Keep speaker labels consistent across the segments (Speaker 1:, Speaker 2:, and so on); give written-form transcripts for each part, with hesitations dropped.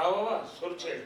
Speaker 1: आओ बाबा सुर छेड़।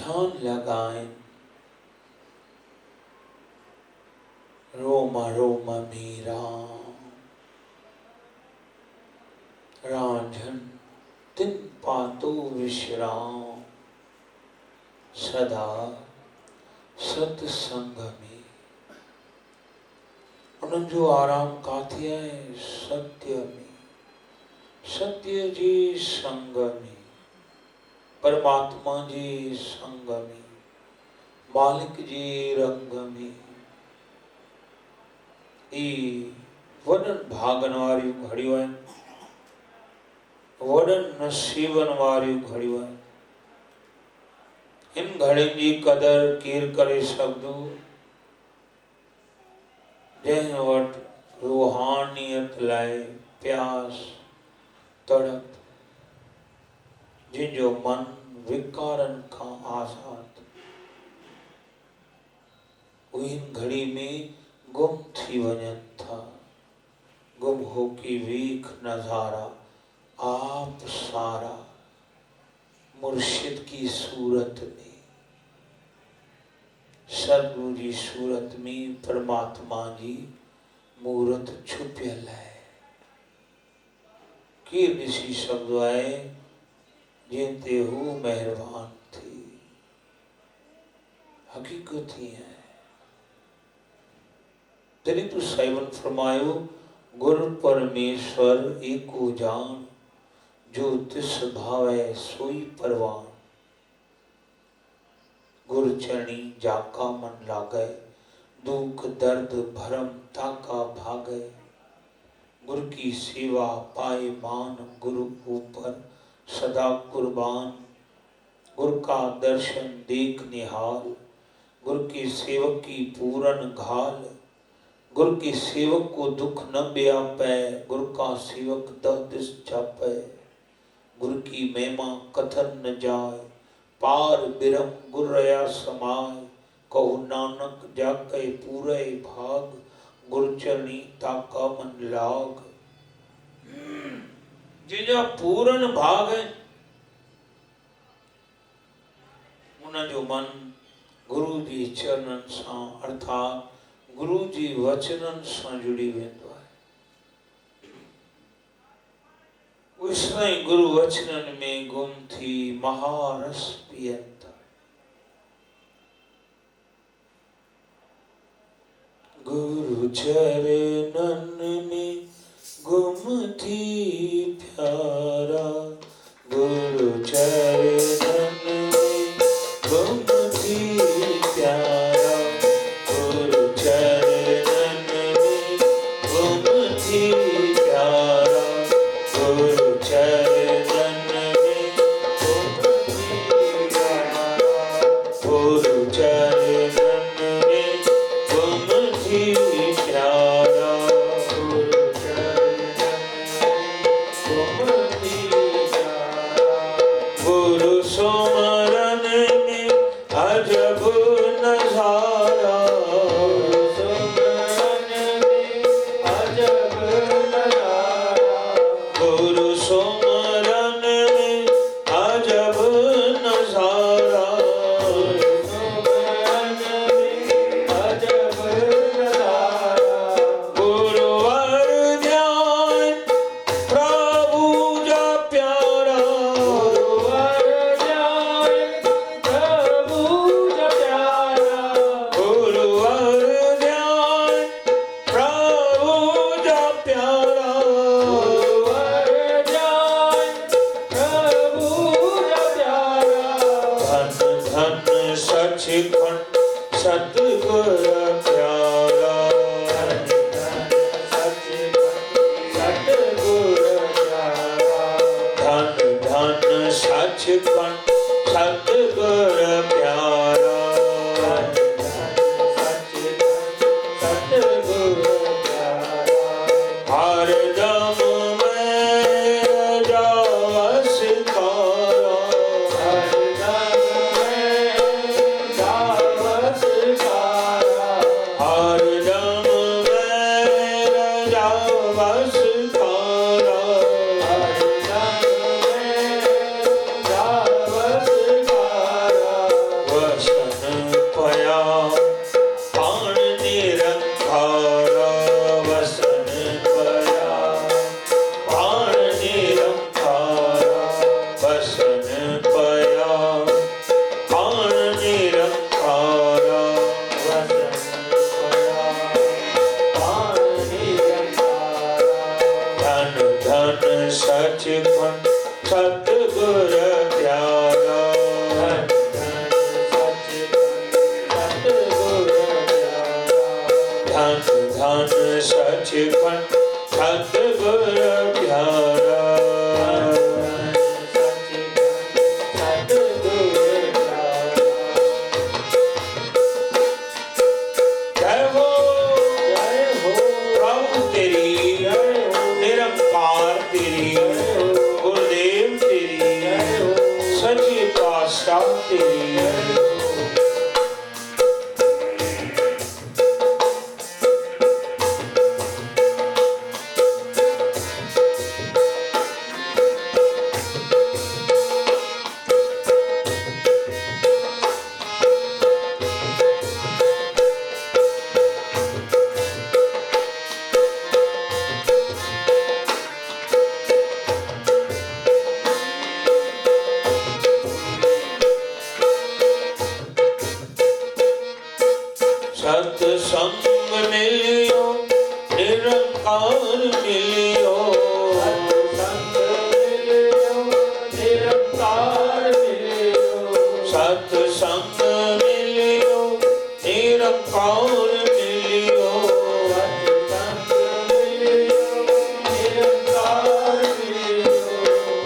Speaker 1: ध्यान लगाएं, रोम रोम में राम, रांझन तिन पातो विश्राम, सदा सत्संग में। उन्हनि जो आराम काथे आहे? सत्य में, सत्य जे संग में, परमात्मा जे संग में, मालिक जे रंग में। ई वॾनि भागनि वारियूं घड़ियूं आहिनि, वॾनि नसीबनि वारियूं घड़ियूं आहिनि। इन घड़ियुनि जी क़दर केरु करे सघंदो? जंहिं वटि रूहानियत लाइ प्यास तड़प, जिनजो मन विकारनि खां आज़ाद, उहे इन घड़ी में गुम थी वञनि था। गुम होके वेख नजारा आप सारा, मुर्शिद की सूरत में, सदगुरु जी सूरत में परमात्मा जी मूरत छुपियल है। केरु ॾिसी सघंदो आहे जिन ते हू महिरबान थी? हकीकत ही है। तॾहिं तो साईं फरमायो, गुरु परमेश्वर एको जान, जो तिस भावै सोई परवान। गुरु चरणी जाका मन लागै, दुख दर्द भरम ताका भागै। गुरु की सेवा पाए मान, गुरु ऊपर सदा कुर्बान। गुरु का दर्शन देख निहाल, गुरु के सेवक की पूरन घाल। गुरु के सेवक को दुख न व्यापै, गुरु का सेवक दह दिस चापै। गुरु की महिमा कथन न जाय, पार बिरम गुर रया समाय। कहु नानक जाकै पूरे भाग, गुरु चरणी ताका मन लाग। जिनजा पूरन भाग है, उन जो मन गुरु जी चरणनि सां अर्थात गुरु जी वचननि सां जुड़ी वेंदो आहे। उसमें गुरु वचननि में गुम थी महारस पियनि था। गुरु चरणनि में गुम थी प्यारा, गुरु चरणनि में गुम थी प्यारा। गुरु चरणनि में गुम थी प्यारा, गुरु चरणनि में गुम थी प्यारा। गुरु चरणनि में गुम थी प्यारा, गुरु चरणनि में गुम थी प्यारा। गुरु सुमरन में अजब नजारा, गुरु सुमरन में अजब नजारा। गुरु सुमरन में अजब नजारा, गुरु सुमरन में अजब नजारा। गुरुवर ध्यान प्रभु जा प्यारा, गुरुवर ध्यान प्रभु जा प्यारा। गुरुवर ध्यान प्रभु जा प्यारा, गुरुवर ध्यान प्रभु जा प्यारा। धन धन सचखंड सतगुर प्यारा, धन धन सचखंड सतगुर प्यारा। धन धन सचखंड सतगुर प्यारा, धन धन सचखंड सतगुर प्यारा। हर दम में जावस कारा, हर दम में जावस कारा। हर दम में जावस कारा, हर दम में जावस कारा। सचखंड सतगुर प्यारा। जय हो प्रभु तेरी, निरंकार तेरी, गुरुदेव तेरी, सच्चे पातशाह तेरी। सत्संग मिलियो निरंकार मिलियो, सत्संग मिलियो निरंकार मिलियो,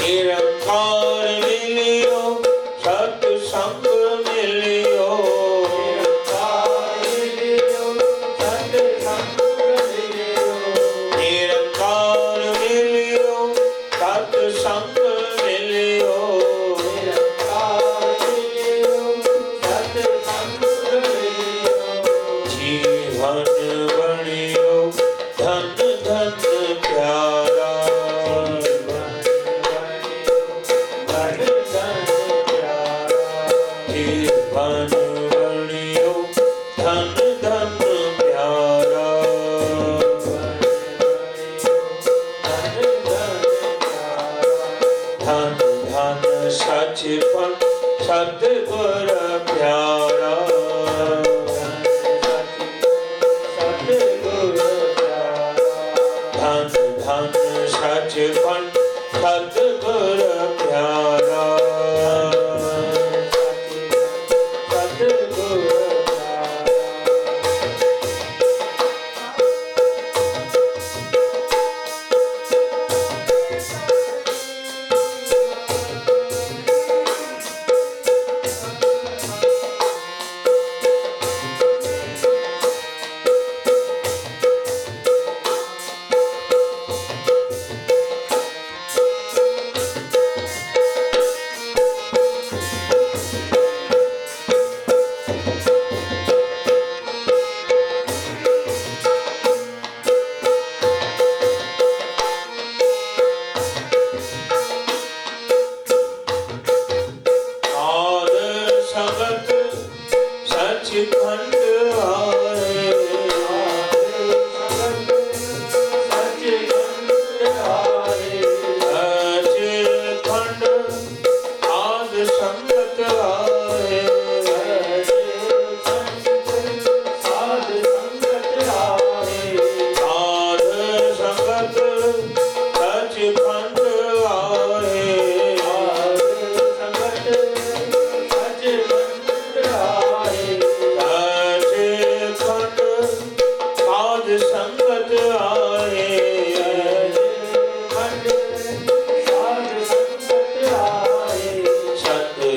Speaker 1: निरंकार मिलियो सत्संग मिलियो, निरंकार मिलियो सत्संग मिलियो, जीवन बनियो धन धन प्यारा, जीवन बनियो धन धन प्यारा, धन धन सचखंड सतगुर प्यारा, धन धन सचखंड सतगुर प्यारा, संगत सचखंड आए, सचखंड आद संगत आए, आद संगत सचखंड आए, संगत आए,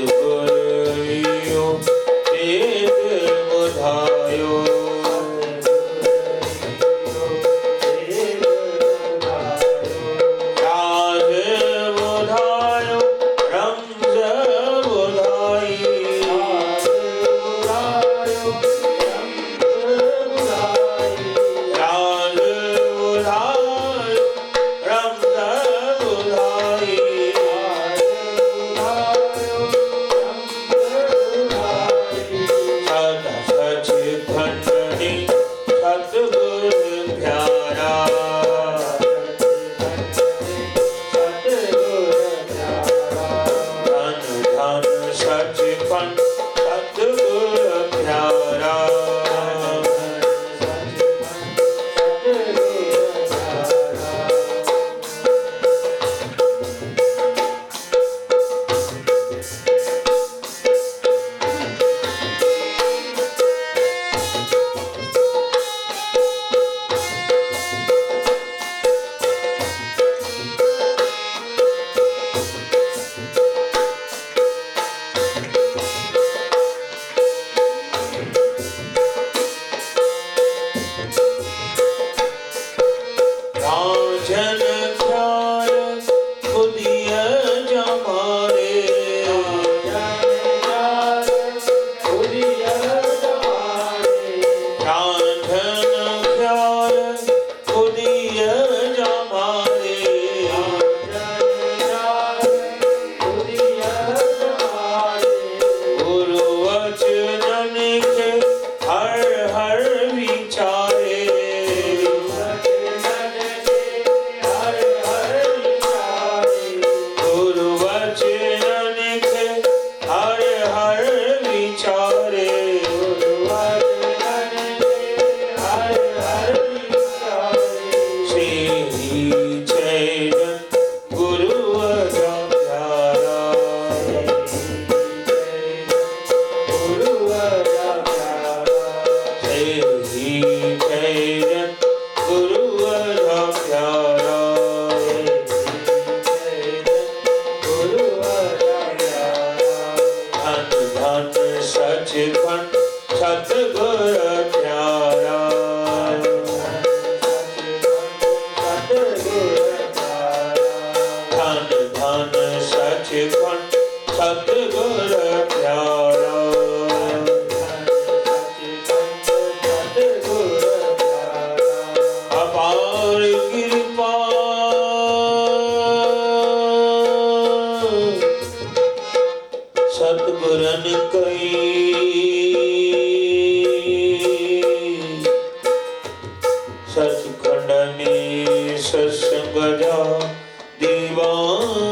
Speaker 1: सतगुरु वेद बुधायो, राज बुधायो रमज बुधाई, राज बुधाय रमज बुधाई, सदा सचखंडी सतगुर प्यारा, धन धन सचखंड सतगुर प्यारा, सचखंड सतगुर प्यारा। धन धन सचखंड सतगुर प्यारा। अपार कृपा सतगुरन कई, सचखंड ने सत्संग जा दीवान